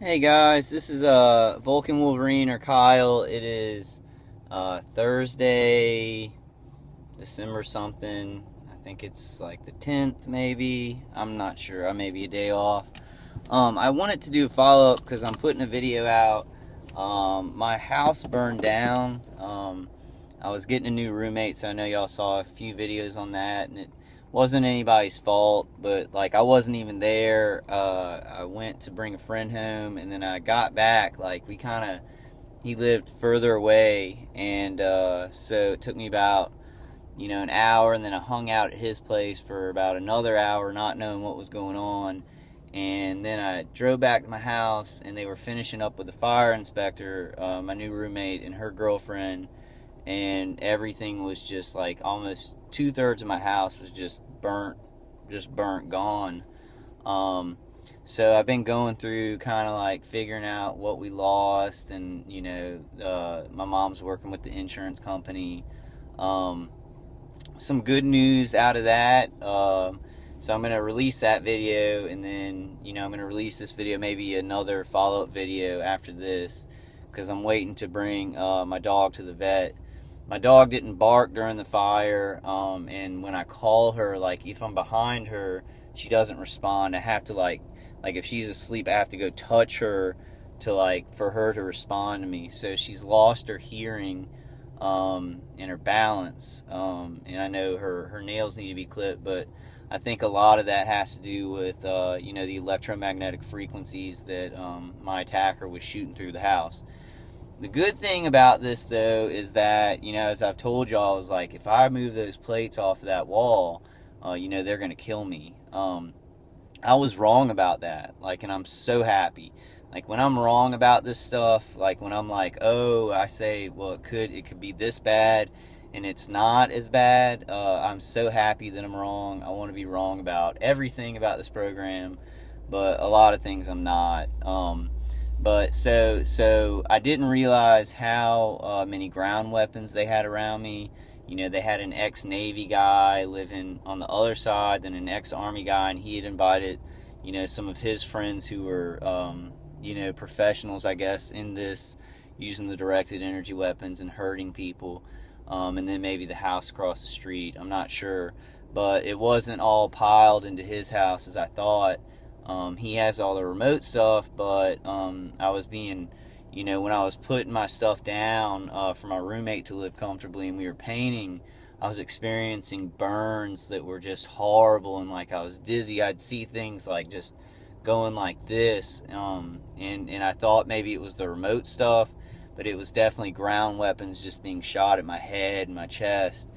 Hey guys, this is Vulcan Wolverine or Kyle. It is Thursday, December something. I think it's like the 10th, maybe. I'm not sure. I may be a day off. I wanted to do a follow up because I'm putting a video out. My house burned down. I was getting a new roommate, so I know y'all saw a few videos on that, and it wasn't anybody's fault, but like I wasn't even there. I went to bring a friend home, and then I got back. Like he lived further away, and so it took me about an hour, and then I hung out at his place for about another hour, not knowing what was going on. And then I drove back to my house, and they were finishing up with the fire inspector, my new roommate and her girlfriend, and everything was just like almost 2/3 of my house was just burnt, gone. Um, so I've been going through kind of like figuring out what we lost, and my mom's working with the insurance company. Um, some good news out of that. So I'm going to release that video, and then, I'm going to release this video, maybe another follow-up video after this, because I'm waiting to bring my dog to the vet. My dog didn't bark during the fire, and when I call her, like, if I'm behind her, she doesn't respond. I have to, like if she's asleep, I have to go touch her to, like, for her to respond to me. So she's lost her hearing and her balance, and I know her nails need to be clipped, but I think a lot of that has to do with the electromagnetic frequencies that my attacker was shooting through the house. The good thing about this, though, is that, as I've told y'all, is like if I move those plates off of that wall, they're going to kill me. I was wrong about that, like, and I'm so happy. Like, when I'm wrong about this stuff, like when I'm like, oh, I say, well, it could be this bad, and it's not as bad, I'm so happy that I'm wrong. I want to be wrong about everything about this program, but a lot of things I'm not. But so I didn't realize how many ground weapons they had around me. They had an ex-Navy guy living on the other side, then an ex-Army guy, and he had invited, some of his friends who were, professionals, I guess, in this, using the directed energy weapons and hurting people. And then maybe the house across the street. I'm not sure. But it wasn't all piled into his house as I thought. He has all the remote stuff, but I was being, when I was putting my stuff down for my roommate to live comfortably and we were painting, I was experiencing burns that were just horrible, and like I was dizzy. I'd see things like just going like this, and I thought maybe it was the remote stuff, but it was definitely ground weapons just being shot at my head and my chest.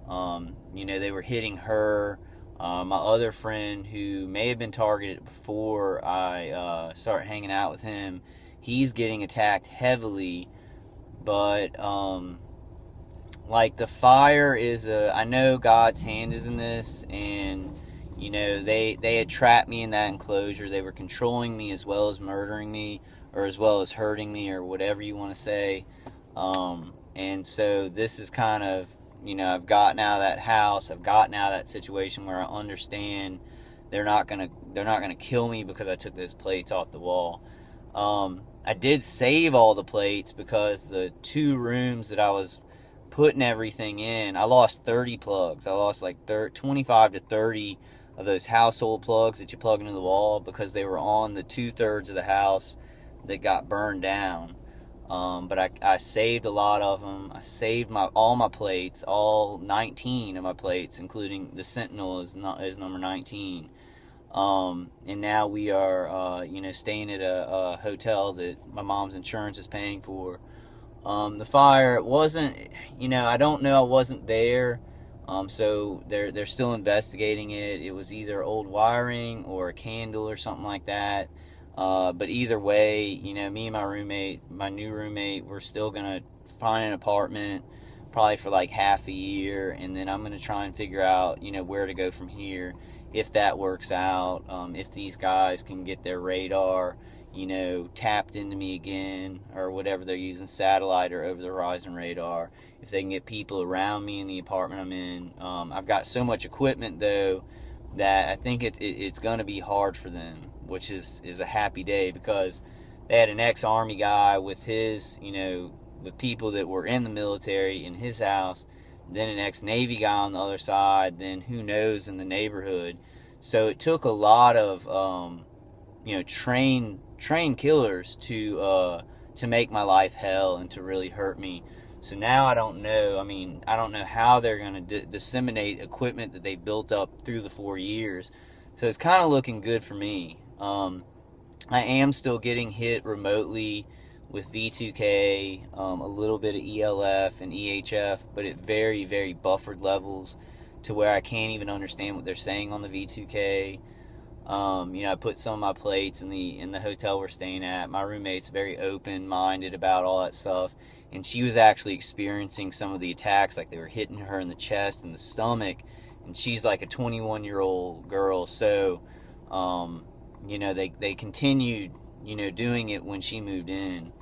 They were hitting her. My other friend, who may have been targeted before I started hanging out with him, he's getting attacked heavily. But like, the fire is I know God's hand is in this, and they had trapped me in that enclosure. They were controlling me as well as murdering me, or as well as hurting me, or whatever you want to say. And so this is kind of, I've gotten out of that house. I've gotten out of that situation where I understand they're not gonna kill me because I took those plates off the wall. I did save all the plates because the 2 rooms that I was putting everything in, I lost 30 plugs. I lost like 25 to 30 of those household plugs that you plug into the wall, because they were on the 2/3 of the house that got burned down. But I saved a lot of them. I saved all my plates, all 19 of my plates, including the Sentinel is number 19. And now we are, staying at a hotel that my mom's insurance is paying for. The fire, it wasn't, I don't know, I wasn't there. So they're still investigating it. It was either old wiring or a candle or something like that. But either way, me and my new roommate, we're still gonna find an apartment, probably for like half a year, and then I'm gonna try and figure out, where to go from here, if that works out. If these guys can get their radar, tapped into me again, or whatever they're using, satellite or over the horizon radar. If they can get people around me in the apartment I'm in. I've got so much equipment, though, that I think it's going to be hard for them, which is a happy day, because they had an ex-army guy with his, with people that were in the military in his house, then an ex-Navy guy on the other side, then who knows in the neighborhood. So it took a lot of, trained killers to make my life hell and to really hurt me. So now I don't know. I mean, I don't know how they're going to disseminate equipment that they built up through the 4 years. So it's kind of looking good for me. I am still getting hit remotely with V2K, a little bit of ELF and EHF, but at very, very buffered levels to where I can't even understand what they're saying on the V2K. I put some of my plates in the hotel we're staying at. My roommate's very open-minded about all that stuff, and she was actually experiencing some of the attacks, like they were hitting her in the chest and the stomach, and she's like a 21-year-old girl, so, they continued, doing it when she moved in,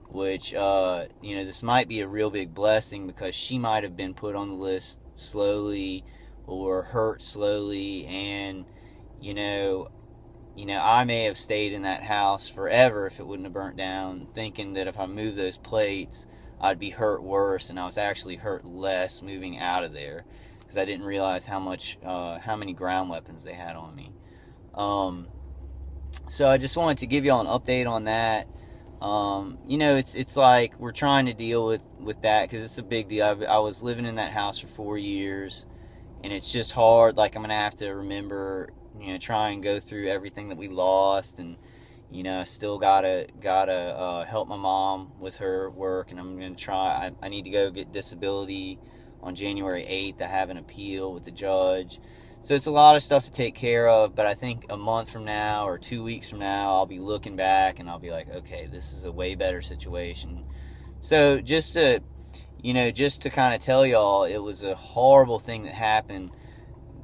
which, this might be a real big blessing because she might have been put on the list slowly or hurt slowly, and I may have stayed in that house forever if it wouldn't have burnt down, thinking that if I moved those plates, I'd be hurt worse, and I was actually hurt less moving out of there because I didn't realize how many ground weapons they had on me. So I just wanted to give y'all an update on that. It's like we're trying to deal with that because it's a big deal. I was living in that house for 4 years, and it's just hard. Like, I'm gonna have to remember, try and go through everything that we lost, and I still gotta help my mom with her work, and I'm gonna try. I need to go get disability on January 8th. I have an appeal with the judge, so it's a lot of stuff to take care of. But I think a month from now or 2 weeks from now, I'll be looking back and I'll be like, okay, this is a way better situation. So just to kind of tell y'all, it was a horrible thing that happened.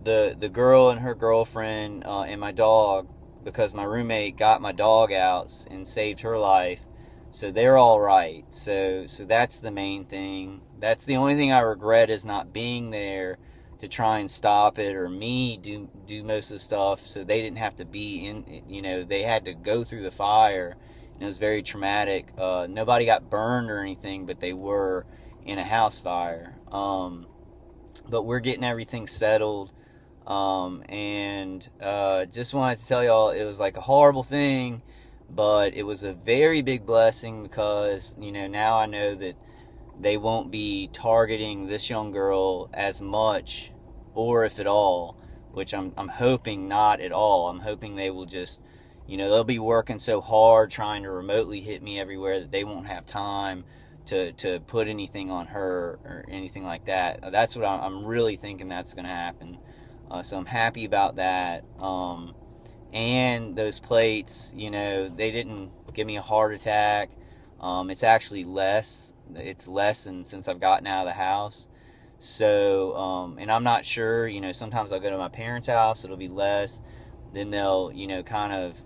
The girl and her girlfriend and my dog, because my roommate got my dog out and saved her life, so they're all right. So that's the main thing. That's the only thing I regret, is not being there to try and stop it, or me do most of the stuff, so they didn't have to be in. They had to go through the fire, and it was very traumatic. Nobody got burned or anything, but they were in a house fire. But we're getting everything settled. And just wanted to tell y'all, it was like a horrible thing, but it was a very big blessing because, now I know that they won't be targeting this young girl as much, or if at all, which I'm hoping not at all. I'm hoping they will just, they'll be working so hard trying to remotely hit me everywhere that they won't have time to put anything on her or anything like that. That's what I'm really thinking that's going to happen. So I'm happy about that. And those plates, they didn't give me a heart attack. It's actually less. It's lessened since I've gotten out of the house. So, and I'm not sure, sometimes I'll go to my parents' house, it'll be less. Then they'll, kind of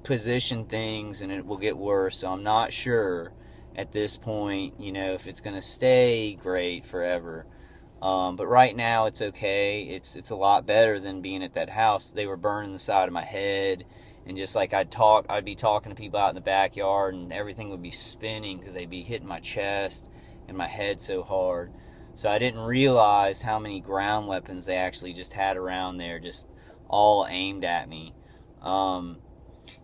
position things and it will get worse. So I'm not sure at this point, if it's going to stay great forever. But right now it's okay. It's a lot better than being at that house. They were burning the side of my head, and just like I'd be talking to people out in the backyard, and everything would be spinning because they'd be hitting my chest and my head so hard. So I didn't realize how many ground weapons they actually just had around there, just all aimed at me.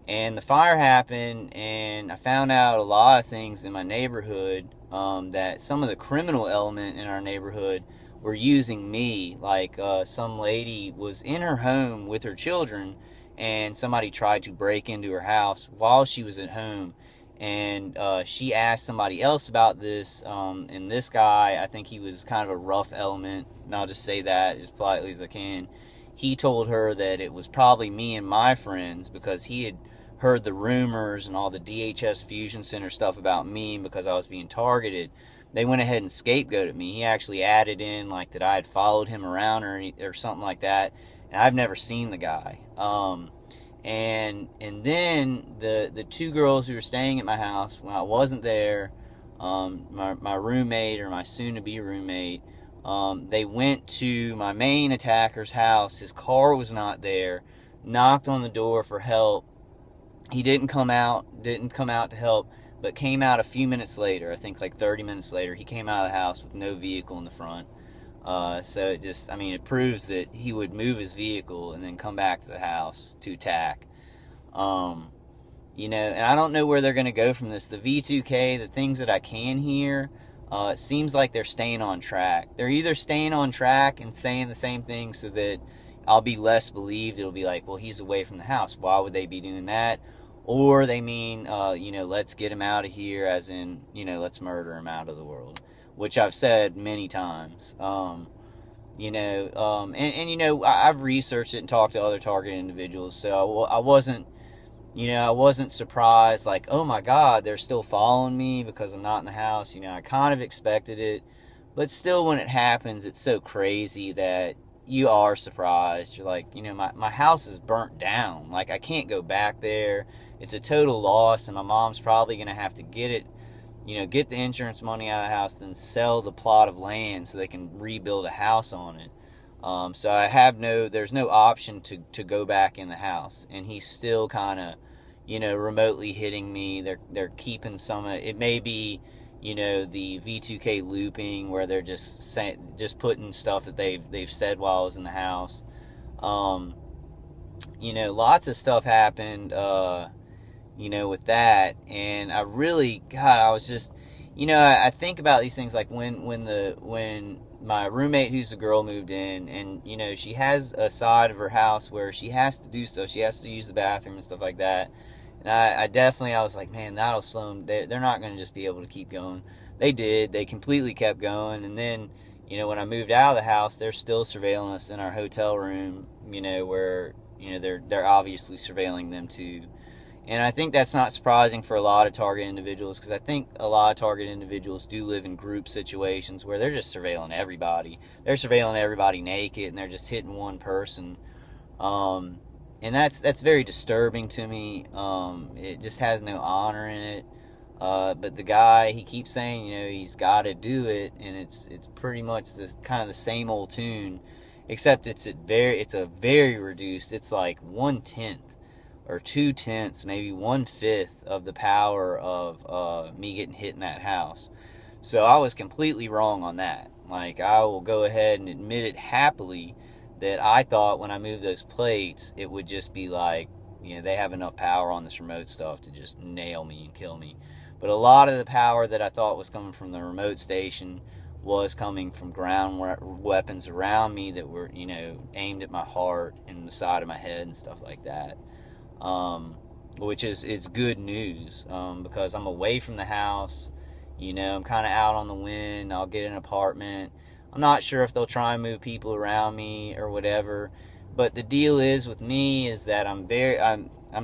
And the fire happened, and I found out a lot of things in my neighborhood, that some of the criminal element in our neighborhood were using me. Like, some lady was in her home with her children, and somebody tried to break into her house while she was at home, and she asked somebody else about this, and this guy, I think he was kind of a rough element, and I'll just say that as politely as I can. He told her that it was probably me and my friends, because he had heard the rumors and all the DHS Fusion Center stuff about me because I was being targeted. They went ahead and scapegoated me. He actually added in like that I had followed him around or something like that, and I've never seen the guy. And then the two girls who were staying at my house when I wasn't there, my roommate, or my soon-to-be roommate, they went to my main attacker's house. His car was not there. Knocked on the door for help. He didn't come out to help, but came out a few minutes later. I think like 30 minutes later, he came out of the house with no vehicle in the front. So it just, I mean, it proves that he would move his vehicle and then come back to the house to attack. You know, and I don't know where they're going to go from this. The V2K, the things that I can hear, it seems like they're staying on track. They're either staying on track and saying the same thing so that I'll be less believed. It'll be like, well, he's away from the house. Why would they be doing that? Or they mean, you know, let's get him out of here, as in, you know, let's murder him out of the world, which I've said many times. You know, and you know, I've researched it and talked to other targeted individuals, so I wasn't, you know, I wasn't surprised, like, oh my God, they're still following me because I'm not in the house. You know, I kind of expected it, but still, when it happens, it's so crazy that you are surprised. You're like, you know, my house is burnt down. Like, I can't go back there. It's a total loss, and my mom's probably going to have to get it, you know, get the insurance money out of the house, then sell the plot of land so they can rebuild a house on it. So I have there's no option to go back in the house. And he's still kind of, you know, remotely hitting me. They're keeping some of it. May be, you know, the V2K looping where they're just putting stuff that they've said while I was in the house. You know, lots of stuff happened, you know, with that. And I really, God, I was just, you know, I think about these things like when my roommate, who's a girl, moved in, and, you know, she has a side of her house where she has to do stuff. She has to use the bathroom and stuff like that. And I was like, man, that'll slow them. They're not going to just be able to keep going. They did. They completely kept going. And then, you know, when I moved out of the house, they're still surveilling us in our hotel room, you know, where, you know, they're obviously surveilling them too. And I think that's not surprising for a lot of target individuals, because I think a lot of target individuals do live in group situations where they're just surveilling everybody. They're surveilling everybody naked, and they're just hitting one person. And that's very disturbing to me. It just has no honor in it. But the guy, he keeps saying, you know, he's got to do it, and it's pretty much this kind of the same old tune, except it's a very reduced. It's like 1/10 or 2/10, maybe 1/5 of the power of me getting hit in that house. So I was completely wrong on that. Like, I will go ahead and admit it happily that I thought when I moved those plates, it would just be like, you know, they have enough power on this remote stuff to just nail me and kill me. But a lot of the power that I thought was coming from the remote station was coming from ground weapons around me that were, you know, aimed at my heart and the side of my head and stuff like that. Which is good news, because I'm away from the house. You know, I'm kind of out on the wind. I'll get an apartment. I'm not sure if they'll try and move people around me or whatever. But the deal is with me is that I'm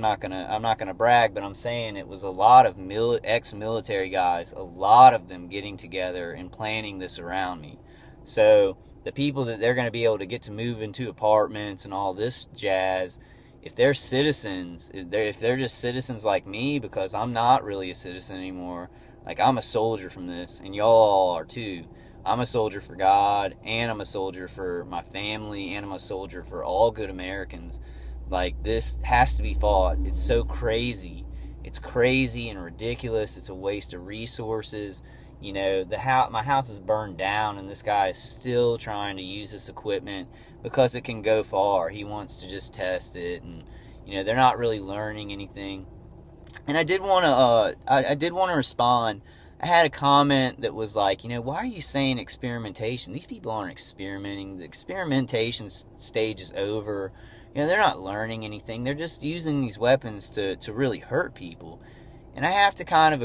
not gonna brag, but I'm saying it was a lot of ex-military guys, a lot of them getting together and planning this around me. So the people that they're going to be able to get to move into apartments and all this jazz, if they're citizens, if they're just citizens like me, because I'm not really a citizen anymore. Like, I'm a soldier from this, and y'all are too. I'm a soldier for God, and I'm a soldier for my family, and I'm a soldier for all good Americans. Like, this has to be fought. It's so crazy. It's crazy and ridiculous. It's a waste of resources. You know, my house is burned down, and this guy is still trying to use this equipment because it can go far. He wants to just test it, and, you know, they're not really learning anything. And I did want to respond. I had a comment that was like, you know, why are you saying experimentation? These people aren't experimenting. The experimentation stage is over. You know, they're not learning anything. They're just using these weapons to really hurt people. And I have to kind of